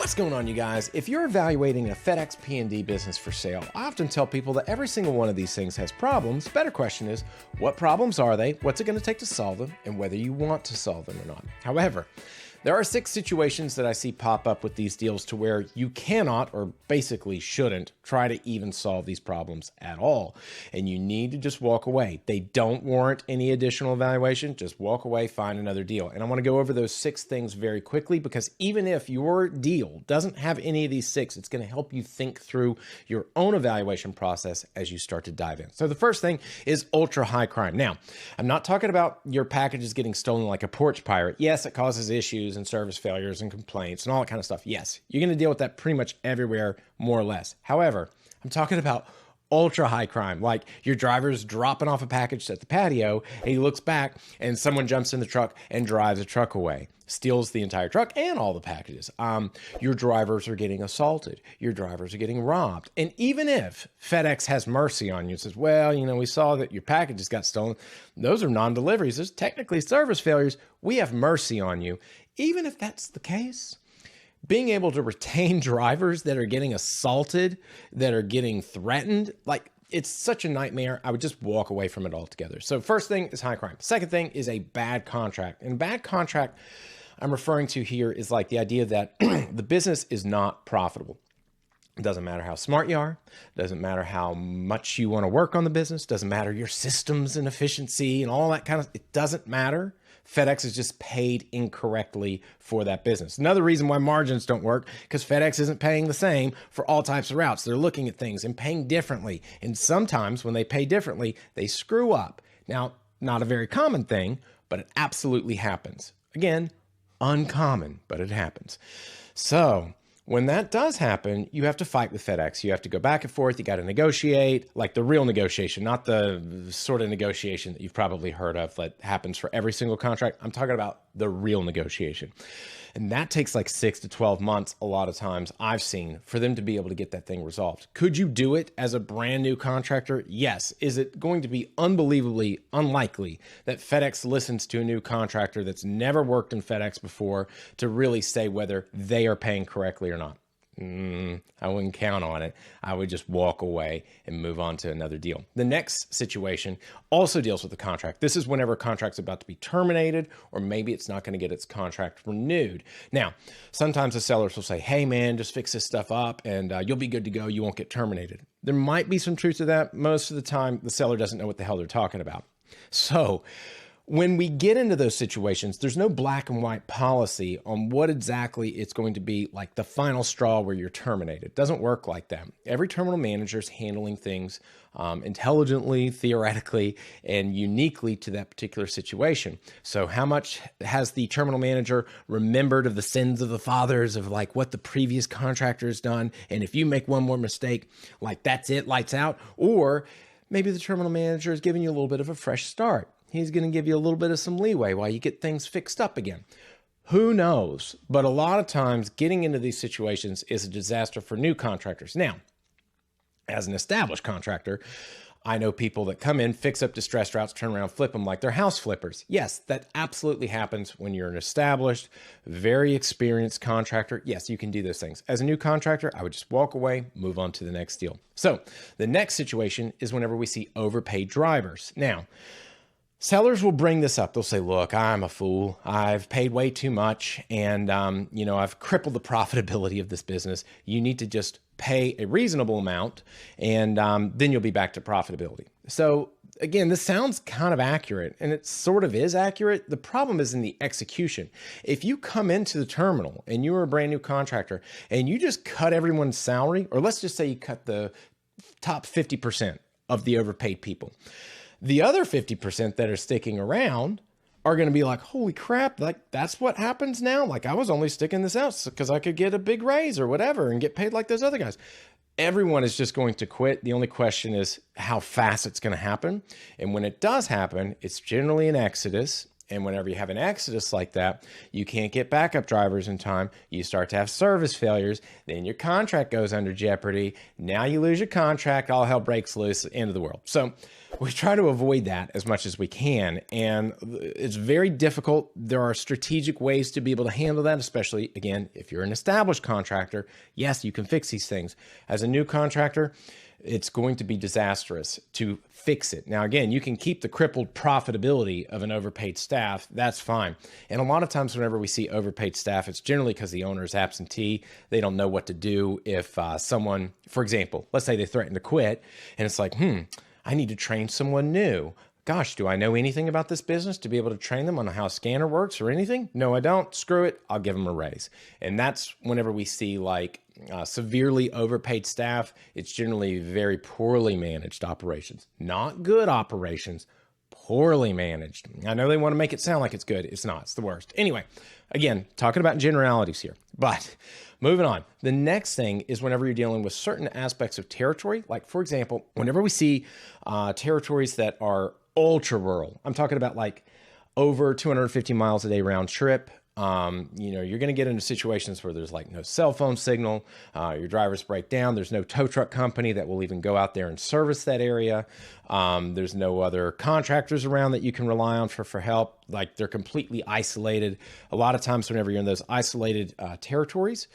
What's going on, you guys? If you're evaluating a FedEx P&D business for sale, I often tell people that every single one of these things has problems. Better question is, what problems are they? What's it going to take to solve them? And whether you want to solve them or not. However, there are 6 situations that I see pop up with these deals to where you cannot, or basically shouldn't, try to even solve these problems at all. And you need to just walk away. They don't warrant any additional evaluation. Just walk away, find another deal. And I want to go over those 6 things very quickly, because even if your deal doesn't have any of these 6, it's going to help you think through your own evaluation process as you start to dive in. So the first thing is ultra high crime. Now, I'm not talking about your packages getting stolen like a porch pirate. Yes, it causes issues and service failures and complaints and all that kind of stuff. Yes, you're going to deal with that pretty much everywhere, more or less. However, I'm talking about ultra high crime, like your driver's dropping off a package at the patio and he looks back and someone jumps in the truck and drives the truck away, steals the entire truck and all the packages. Your drivers are getting assaulted. Your drivers are getting robbed. And even if FedEx has mercy on you and says, well, we saw that your packages got stolen. Those are non-deliveries. Those technically service failures. We have mercy on you. Even if that's the case, being able to retain drivers that are getting assaulted, that are getting threatened, like, it's such a nightmare. I would just walk away from it altogether. So first thing is high crime. Second thing is a bad contract. And bad contract I'm referring to here is like the idea that the business is not profitable. It doesn't matter how smart you are. Doesn't matter how much you want to work on the business. Doesn't matter your systems and efficiency and all that kind of, it doesn't matter. FedEx is just paid incorrectly for that business. Another reason why margins don't work, because FedEx isn't paying the same for all types of routes. They're looking at things and paying differently. And sometimes when they pay differently, they screw up. Now, not a very common thing, but it absolutely happens. Again, uncommon, but it happens. So when that does happen, you have to fight with FedEx. You have to go back and forth. You got to negotiate, like the real negotiation, not the sort of negotiation that you've probably heard of that happens for every single contract. I'm talking about the real negotiation. And that takes like 6 to 12 months, a lot of times I've seen, for them to be able to get that thing resolved. Could you do it as a brand new contractor? Yes. Is it going to be unbelievably unlikely that FedEx listens to a new contractor that's never worked in FedEx before to really say whether they are paying correctly or not? I wouldn't count on it. I would just walk away and move on to another deal. The next situation also deals with the contract. This is whenever a contract's about to be terminated, or maybe it's not going to get its contract renewed. Now, sometimes the sellers will say, hey man, just fix this stuff up and you'll be good to go. You won't get terminated. There might be some truth to that. Most of the time, the seller doesn't know what the hell they're talking about. So when we get into those situations, there's no black and white policy on what exactly it's going to be like the final straw where you're terminated. It doesn't work like that. Every terminal manager is handling things intelligently, theoretically, and uniquely to that particular situation. So how much has the terminal manager remembered of the sins of the fathers, of like what the previous contractor has done? And if you make one more mistake, like that's it, lights out. Or maybe the terminal manager is giving you a little bit of a fresh start. He's going to give you a little bit of some leeway while you get things fixed up again. Who knows? But a lot of times getting into these situations is a disaster for new contractors. Now, as an established contractor, I know people that come in, fix up distressed routes, turn around, flip them like they're house flippers. Yes, that absolutely happens when you're an established, very experienced contractor. Yes, you can do those things. As a new contractor, I would just walk away, move on to the next deal. So the next situation is whenever we see overpaid drivers. Now, sellers will bring this up. They'll say, look, I'm a fool. I've paid way too much. And, I've crippled the profitability of this business. You need to just pay a reasonable amount and then you'll be back to profitability. So again, this sounds kind of accurate and it sort of is accurate. The problem is in the execution. If you come into the terminal and you're a brand new contractor and you just cut everyone's salary, or let's just say you cut the top 50% of the overpaid people, the other 50% that are sticking around are going to be like, holy crap, like that's what happens now? Like I was only sticking this out because I could get a big raise or whatever and get paid like those other guys. Everyone is just going to quit. The only question is how fast it's going to happen. And when it does happen, it's generally an exodus. And whenever you have an exodus like that, you can't get backup drivers in time. You start to have service failures. Then your contract goes under jeopardy. Now you lose your contract. All hell breaks loose. End of the world. So we try to avoid that as much as we can. And it's very difficult. There are strategic ways to be able to handle that, especially, again, if you're an established contractor. Yes, you can fix these things. As a new contractor, it's going to be disastrous to fix it. Now, again, you can keep the crippled profitability of an overpaid staff. That's fine. And a lot of times whenever we see overpaid staff, it's generally because the owner is absentee. They don't know what to do if someone, for example, let's say they threaten to quit and it's like, I need to train someone new. Gosh, do I know anything about this business to be able to train them on how a scanner works or anything? No, I don't. Screw it. I'll give them a raise. And that's whenever we see like severely overpaid staff, it's generally very poorly managed operations, not good operations, poorly managed. I know they want to make it sound like it's good. It's not. It's the worst. Anyway, again, talking about generalities here, but moving on. The next thing is whenever you're dealing with certain aspects of territory, like for example, whenever we see territories that are ultra rural, I'm talking about like over 250 miles a day round trip. You're going to get into situations where there's like no cell phone signal, your drivers break down. There's no tow truck company that will even go out there and service that area. There's no other contractors around that you can rely on for help. Like they're completely isolated. A lot of times whenever you're in those isolated territories,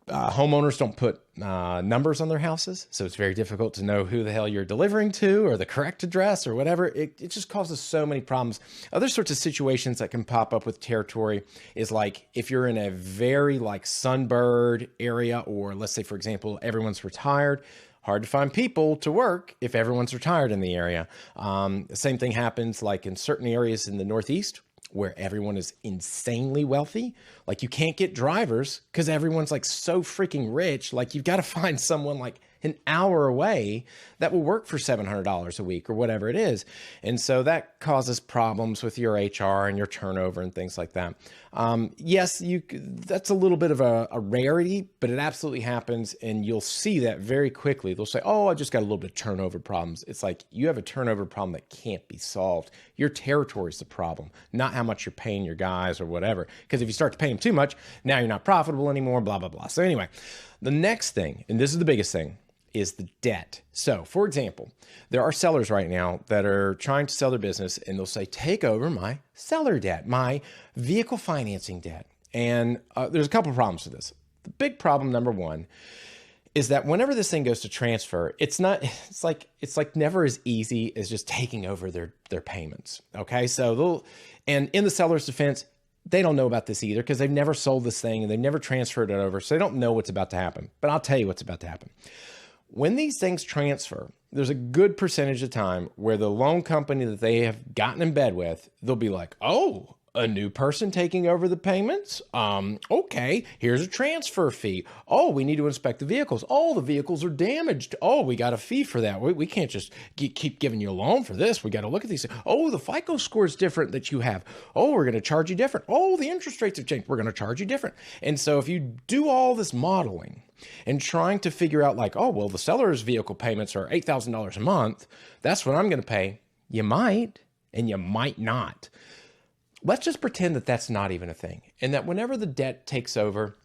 homeowners don't put numbers on their houses, so it's very difficult to know who the hell you're delivering to or the correct address or whatever. It just causes so many problems. Other sorts of situations that can pop up with territory is like if you're in a very like sunbird area, or let's say, for example, everyone's retired. Hard to find people to work if everyone's retired in the area. The same thing happens like in certain areas in the Northeast where everyone is insanely wealthy. Like you can't get drivers because everyone's like so freaking rich. Like you've got to find someone like an hour away that will work for $700 a week or whatever it is. And so that causes problems with your HR and your turnover and things like that. Yes, that's a little bit of a rarity, but it absolutely happens. And you'll see that very quickly. They'll say, oh, I just got a little bit of turnover problems. It's like you have a turnover problem that can't be solved. Your territory is the problem, not how much you're paying your guys or whatever. Because if you start to pay them too much, now you're not profitable anymore, blah, blah, blah. So anyway, the next thing, and this is the biggest thing, is the debt. So for example, there are sellers right now that are trying to sell their business and they'll say, take over my seller debt, my vehicle financing debt. And there's a couple of problems with this. The big problem, number one, is that whenever this thing goes to transfer, it's like never as easy as just taking over their payments. Okay. So and in the seller's defense, they don't know about this either because they've never sold this thing and they've never transferred it over. So they don't know what's about to happen, but I'll tell you what's about to happen. When these things transfer, there's a good percentage of time where the loan company that they have gotten in bed with, they'll be like, oh, a new person taking over the payments? Okay, here's a transfer fee. Oh, we need to inspect the vehicles. Oh, the vehicles are damaged. Oh, we got a fee for that. We can't just keep giving you a loan for this. We got to look at these. Oh, the FICO score is different that you have. Oh, we're going to charge you different. Oh, the interest rates have changed. We're going to charge you different. And so if you do all this modeling and trying to figure out like, oh, well, the seller's vehicle payments are $8,000 a month, that's what I'm going to pay. You might, and you might not. Let's just pretend that that's not even a thing. And that whenever the debt takes over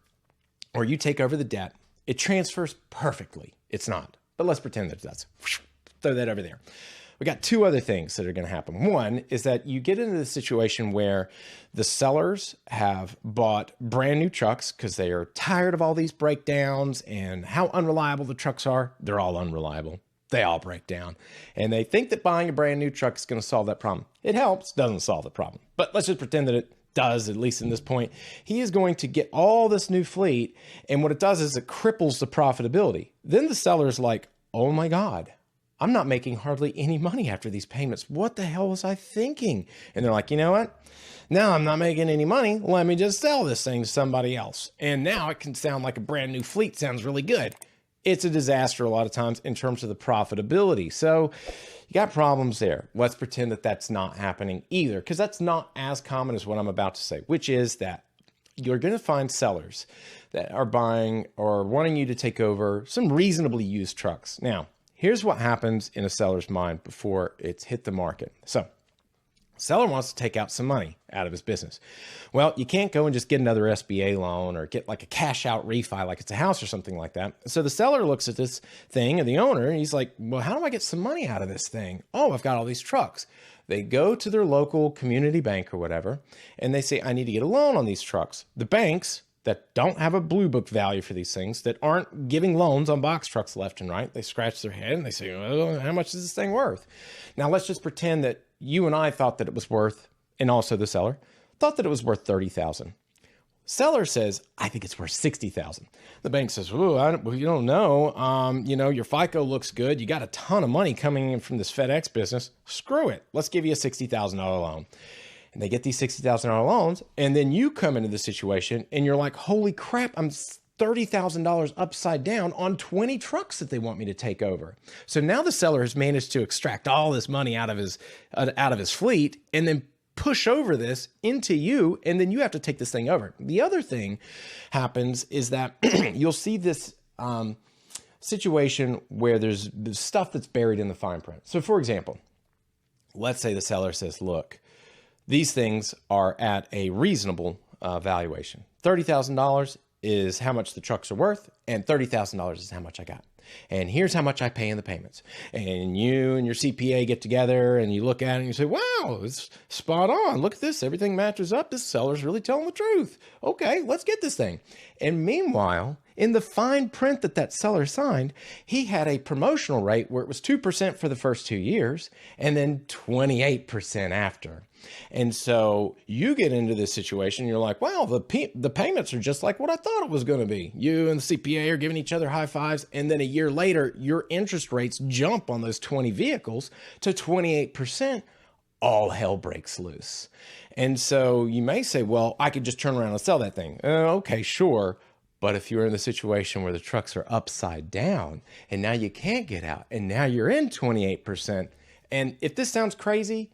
or you take over the debt, it transfers perfectly. It's not, but let's pretend that it does. Throw that over there. We got two other things that are going to happen. One is that you get into the situation where the sellers have bought brand new trucks because they are tired of all these breakdowns and how unreliable the trucks are. They're all unreliable. They all break down. And they think that buying a brand new truck is going to solve that problem. It helps, doesn't solve the problem. But let's just pretend that it does, at least in this point. He is going to get all this new fleet, and what it does is it cripples the profitability. Then the seller's like, oh my God, I'm not making hardly any money after these payments. What the hell was I thinking? And they're like, you know what? Now I'm not making any money. Let me just sell this thing to somebody else. And now it can sound like a brand new fleet. Sounds really good. It's a disaster a lot of times in terms of the profitability. So you got problems there. Let's pretend that that's not happening either, because that's not as common as what I'm about to say, which is that you're going to find sellers that are buying or wanting you to take over some reasonably used trucks. Now, here's what happens in a seller's mind before it's hit the market. So Seller wants to take out some money out of his business. Well, you can't go and just get another SBA loan or get like a cash out refi like it's a house or something like that. So the seller looks at this thing and the owner, and he's like, well, how do I get some money out of this thing? Oh, I've got all these trucks. They go to their local community bank or whatever, and they say, I need to get a loan on these trucks. The banks that don't have a blue book value for these things, that aren't giving loans on box trucks left and right, they scratch their head and they say, well, how much is this thing worth? Now let's just pretend that you and I thought that it was worth, and also the seller, thought that it was worth $30,000. Seller says, I think it's worth $60,000. The bank says, well, you don't know. Your FICO looks good. You got a ton of money coming in from this FedEx business. Screw it. Let's give you a $60,000 loan. And they get these $60,000 loans. And then you come into the situation and you're like, holy crap, I'm $30,000 upside down on 20 trucks that they want me to take over. So now the seller has managed to extract all this money out of his fleet and then push over this into you, and then you have to take this thing over. The other thing happens is that you'll see this situation where there's stuff that's buried in the fine print. So for example, let's say the seller says, look, these things are at a reasonable valuation. $30,000 is how much the trucks are worth, and $30,000 is how much I got. And here's how much I pay in the payments. And you and your CPA get together and you look at it and you say, wow, it's spot on. Look at this. Everything matches up. This seller's really telling the truth. Okay, let's get this thing. And meanwhile, in the fine print that seller signed, he had a promotional rate where it was 2% for the first 2 years and then 28% after. And so you get into this situation, you're like, wow, the payments are just like what I thought it was going to be. You and the CPA are giving each other high fives. And then a year later, your interest rates jump on those 20 vehicles to 28%. All hell breaks loose. And so you may say, well, I could just turn around and sell that thing. Okay, sure. But if you're in the situation where the trucks are upside down and now you can't get out and now you're in 28%. And if this sounds crazy,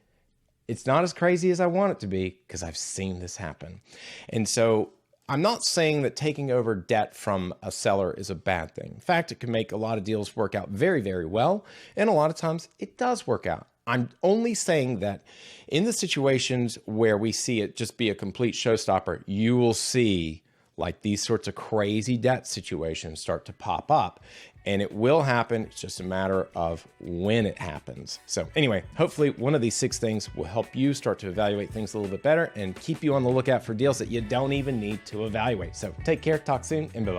it's not as crazy as I want it to be because I've seen this happen. And so I'm not saying that taking over debt from a seller is a bad thing. In fact, it can make a lot of deals work out very, very well. And a lot of times it does work out. I'm only saying that in the situations where we see it just be a complete showstopper, you will see like these sorts of crazy debt situations start to pop up, and it will happen. It's just a matter of when it happens. So anyway, hopefully one of these 6 things will help you start to evaluate things a little bit better and keep you on the lookout for deals that you don't even need to evaluate. So take care, talk soon, and bye-bye.